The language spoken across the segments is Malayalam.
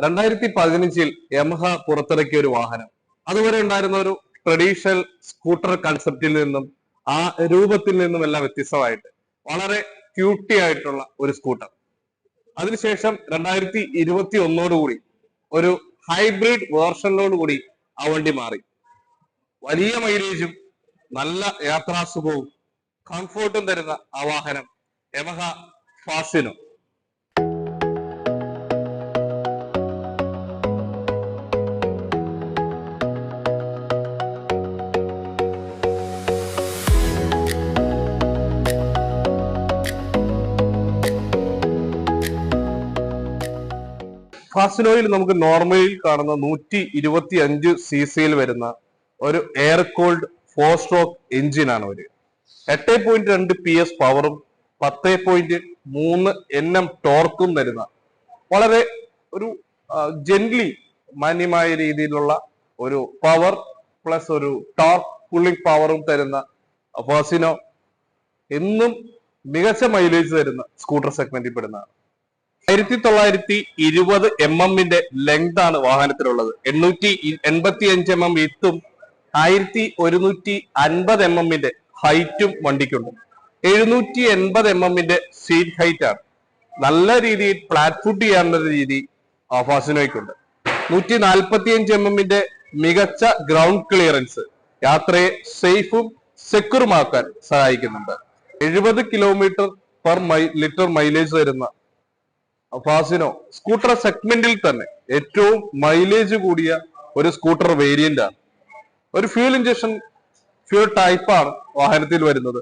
2015 യമഹ പുറത്തിറക്കിയ ഒരു വാഹനം. അതുവരെ ഉണ്ടായിരുന്ന ഒരു ട്രഡീഷണൽ സ്കൂട്ടർ കൺസെപ്റ്റിൽ നിന്നും ആ രൂപത്തിൽ നിന്നും എല്ലാം വ്യത്യസ്തമായിട്ട് വളരെ ക്യൂട്ടി ആയിട്ടുള്ള ഒരു സ്കൂട്ടർ. അതിനുശേഷം 2021 ഒരു ഹൈബ്രിഡ് വേർഷനിലോടുകൂടി ആ വണ്ടി മാറി. വലിയ മൈലേജും നല്ല യാത്രാസുഖവും കംഫോർട്ടും തരുന്ന ആ വാഹനം യമഹ ഫാസിനോ. ഫാസിനോയിൽ നമുക്ക് നോർമലിൽ കാണുന്ന 125 cc വരുന്ന ഒരു എയർ കൂൾഡ് 4-stroke എഞ്ചിനാണ് ഒരു 8.2 PS പവറും 10.3 Nm ടോർക്കും തരുന്ന വളരെ ഒരു ജെന്റ്ലി മാന്യമായ രീതിയിലുള്ള ഒരു പവർ പ്ലസ് ഒരു ടോർക്ക് പുള്ളിംഗ് പവറും തരുന്ന ഫാസിനോ എന്നും മികച്ച മൈലേജ് തരുന്ന സ്കൂട്ടർ സെഗ്മെന്റിൽ പെടുന്നതാണ്. 1920 mm ലെങ്ത് ആണ് വാഹനത്തിലുള്ളത്. 885 mm വിത്തും 1150 mm ഹൈറ്റും വണ്ടിക്കുണ്ട്. 780 mm സീറ്റ് ഹൈറ്റ് ആണ്. നല്ല രീതിയിൽ ഫ്ലാറ്റ് ഫുഡ് ചെയ്യാനുള്ള രീതി ഫാസിനോയ്ക്കുണ്ട്. 145 mm മികച്ച ഗ്രൗണ്ട് ക്ലിയറൻസ് യാത്രയെ സേഫും സെക്യൂറുമാക്കാൻ സഹായിക്കുന്നുണ്ട്. 70 km/ലിറ്റർ മൈലേജ് തരുന്ന ഫാസിനോ സ്കൂട്ടർ സെഗ്മെന്റിൽ തന്നെ ഏറ്റവും മൈലേജ് കൂടിയ ഒരു സ്കൂട്ടർ വേരിയന്റ് ആണ്. ഒരു ഫ്യൂൽ ഇഞ്ചക്ഷൻ ടൈപ്പാണ് വാഹനത്തിൽ വരുന്നത്.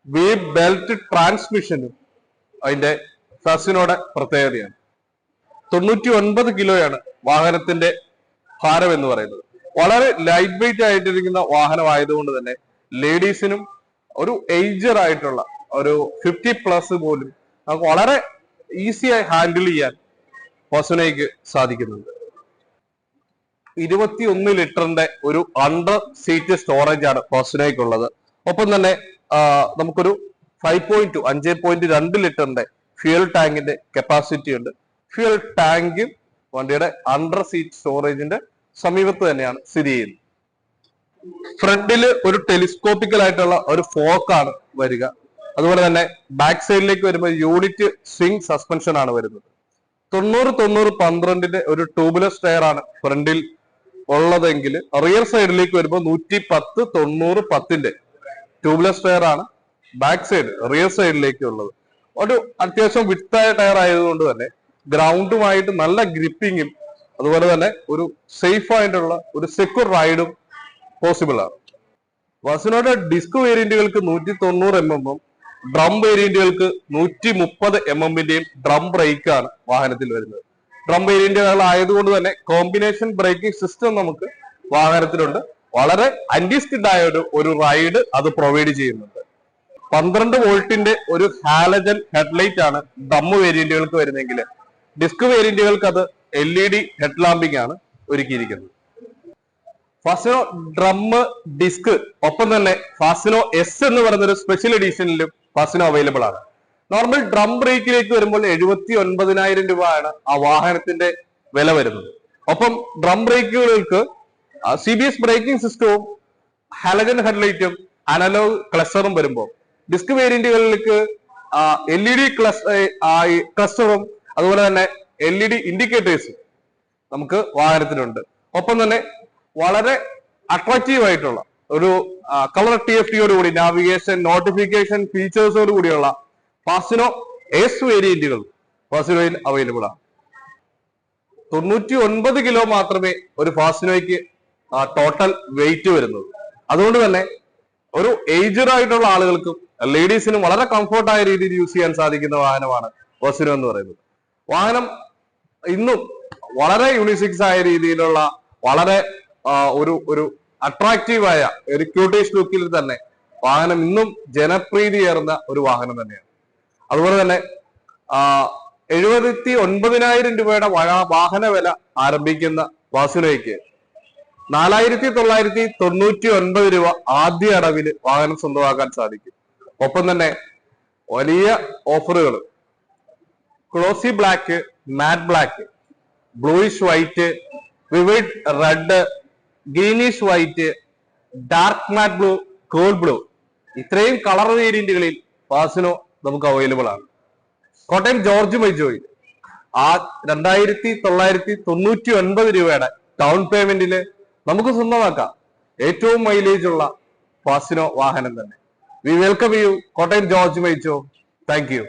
വീൽ ബെൽറ്റ് ട്രാൻസ്മിഷനും അതിന്റെ ഫാസിനോയുടെ പ്രത്യേകതയാണ്. 99 കിലോയാണ് വാഹനത്തിന്റെ ഭാരം എന്ന് പറയുന്നത്. വളരെ ലൈറ്റ് വെയിറ്റ് ആയിട്ടിരിക്കുന്ന വാഹനമായതുകൊണ്ട് തന്നെ ലേഡീസിനും ഒരു ഏജർ ആയിട്ടുള്ള ഒരു 50+ പോലും നമുക്ക് വളരെ ഈസിയായി ഹാൻഡിൽ ചെയ്യാൻ ഫാസിനോയ്ക്ക് സാധിക്കുന്നുണ്ട്. 21 ലിറ്ററിന്റെ ഒരു അണ്ടർ സീറ്റ് സ്റ്റോറേജ് ആണ് ഫാസിനോയ്ക്കുള്ളത്. ഒപ്പം തന്നെ നമുക്കൊരു 5.2 ലിറ്ററിന്റെ ഫ്യൂൽ ടാങ്കിന്റെ കപ്പാസിറ്റി ഉണ്ട്. ഫ്യൂൽ ടാങ്കും വണ്ടിയുടെ അണ്ടർ സീറ്റ് സ്റ്റോറേജിന്റെ സമീപത്ത് തന്നെയാണ് സ്ഥിതി ചെയ്യുന്നത്. ഫ്രണ്ടില് ഒരു ടെലിസ്കോപ്പിക്കൽ ആയിട്ടുള്ള ഒരു ഫോക്കാണ് വരിക. അതുപോലെ തന്നെ ബാക്ക് സൈഡിലേക്ക് വരുമ്പോൾ യൂണിറ്റ് സ്വിംഗ് സസ്പെൻഷൻ ആണ് വരുന്നത്. 90-90-12 ഒരു ട്യൂബ്ലെസ് ടയർ ആണ് ഫ്രണ്ടിൽ ഉള്ളതെങ്കിൽ റിയർ സൈഡിലേക്ക് വരുമ്പോൾ 110-90-10 ട്യൂബ്ലെസ് ടയർ ആണ് ബാക്ക് സൈഡ് റിയർ സൈഡിലേക്ക് ഉള്ളത്. ഒരു അത്യാവശ്യം വിട്ടായ ടയർ ആയതുകൊണ്ട് തന്നെ ഗ്രൗണ്ടുമായിട്ട് നല്ല ഗ്രിപ്പിങ്ങും അതുപോലെ തന്നെ ഒരു സേഫ് ആയിട്ടുള്ള ഒരു സെക്യൂർ റൈഡും പോസിബിൾ ആണ്. ഫാസിനോയുടെ ഡിസ്ക് വേരിയന്റുകൾക്ക് 190 mm ഡ്രം വേരിയന്റുകൾക്ക് 130 mm ഡ്രം ബ്രേക്ക് ആണ് വാഹനത്തിൽ വരുന്നത്. ഡ്രം വേരിയന്റുകൾ ആയതുകൊണ്ട് തന്നെ കോമ്പിനേഷൻ ബ്രേക്കിംഗ് സിസ്റ്റം നമുക്ക് വാഹനത്തിലുണ്ട്. വളരെ അന്റിസ്കിഡ് ആയ ഒരു റൈഡ് അത് പ്രൊവൈഡ് ചെയ്യുന്നുണ്ട്. 12 വോൾട്ടിന്റെ ഒരു ഹാലജൻ ഹെഡ്ലൈറ്റ് ആണ് ഡ്രം വേരിയന്റുകൾക്ക് വരുന്നെങ്കിൽ ഡിസ്ക് വേരിയന്റുകൾക്ക് അത് LED ഹെഡ്ലാമ്പിംഗ് ആണ് ഒരുക്കിയിരിക്കുന്നത്. ഫാസിനോ ഡ്രം ഡിസ്ക് ഒപ്പം തന്നെ ഫാസിനോ S എന്ന് പറയുന്ന ഒരു സ്പെഷ്യൽ എഡിഷനിലും ഫാസിനോ അവൈലബിൾ ആണ്. നോർമൽ ഡ്രം ബ്രേക്കിലേക്ക് വരുമ്പോൾ 79,000 രൂപയാണ് ആ വാഹനത്തിന്റെ വില വരുന്നത്. ഒപ്പം ഡ്രം ബ്രേക്കുകൾക്ക് CBS ബ്രേക്കിംഗ് സിസ്റ്റവും ഹാലജൻ ഹെഡ്ലൈറ്റും അനലോഗ് ക്ലസ്റ്ററും വരുമ്പോൾ ഡിസ്ക് വേരിയന്റുകളിലേക്ക് LED ക്ലസ്റ്ററും അതുപോലെ തന്നെ LED ഇൻഡിക്കേറ്റേഴ്സും നമുക്ക് വാഹനത്തിലുണ്ട്. ഒപ്പം തന്നെ വളരെ അട്രാക്റ്റീവ് ആയിട്ടുള്ള ഒരു കളർ TFT-യോടുകൂടി നാവിഗേഷൻ നോട്ടിഫിക്കേഷൻ ഫീച്ചേഴ്സോട് കൂടിയുള്ള ഫാസിനോ S വേരിയന്റുകൾ ഫാസിനോയിൽ അവൈലബിൾ ആണ്. 99 കിലോ മാത്രമേ ഒരു ഫാസിനോയ്ക്ക് ടോട്ടൽ വെയിറ്റ് വരുന്നത്. അതുകൊണ്ട് തന്നെ ഒരു ഏജർ ആയിട്ടുള്ള ആളുകൾക്കും ലേഡീസിനും വളരെ കംഫോർട്ടായ രീതിയിൽ യൂസ് ചെയ്യാൻ സാധിക്കുന്ന വാഹനമാണ് ഫാസിനോ എന്ന് പറയുന്നത്. വാഹനം ഇന്നും വളരെ യൂണിസെക്സ് ആയ രീതിയിലുള്ള വളരെ ഒരു അട്രാക്റ്റീവായ ഒരു ക്യൂട്ടേഷ് ലുക്കിൽ തന്നെ വാഹനം ഇന്നും ജനപ്രീതിയേറുന്ന ഒരു വാഹനം തന്നെയാണ്. അതുപോലെ തന്നെ 79,000 രൂപയുടെ വാഹന വില ആരംഭിക്കുന്ന ഫാസിനോയ്ക്ക് 4,999 രൂപ ആദ്യ അടവിൽ വാഹനം സ്വന്തമാക്കാൻ സാധിക്കും. ഒപ്പം തന്നെ വലിയ ഓഫറുകൾ, glossy black, matte black bluish white, vivid red, greenish white, dark matte blue, cool blue, ഇത്രയും കളർ വേരിയന്റുകളിൽ ഫാസിനോ നമുക്ക് അവൈലബിൾ ആണ്. കോട്ടയം ജോർജ് മൈജോയിൽ ആ 2,999 രൂപയുടെ ഡൗൺ പേയ്മെന്റില് നമുക്ക് സ്വന്തമാക്കാം ഏറ്റവും മൈലേജ് ഉള്ള ഫാസിനോ വാഹനം തന്നെ. V welcome you Kottayam George Maijo. Thank you.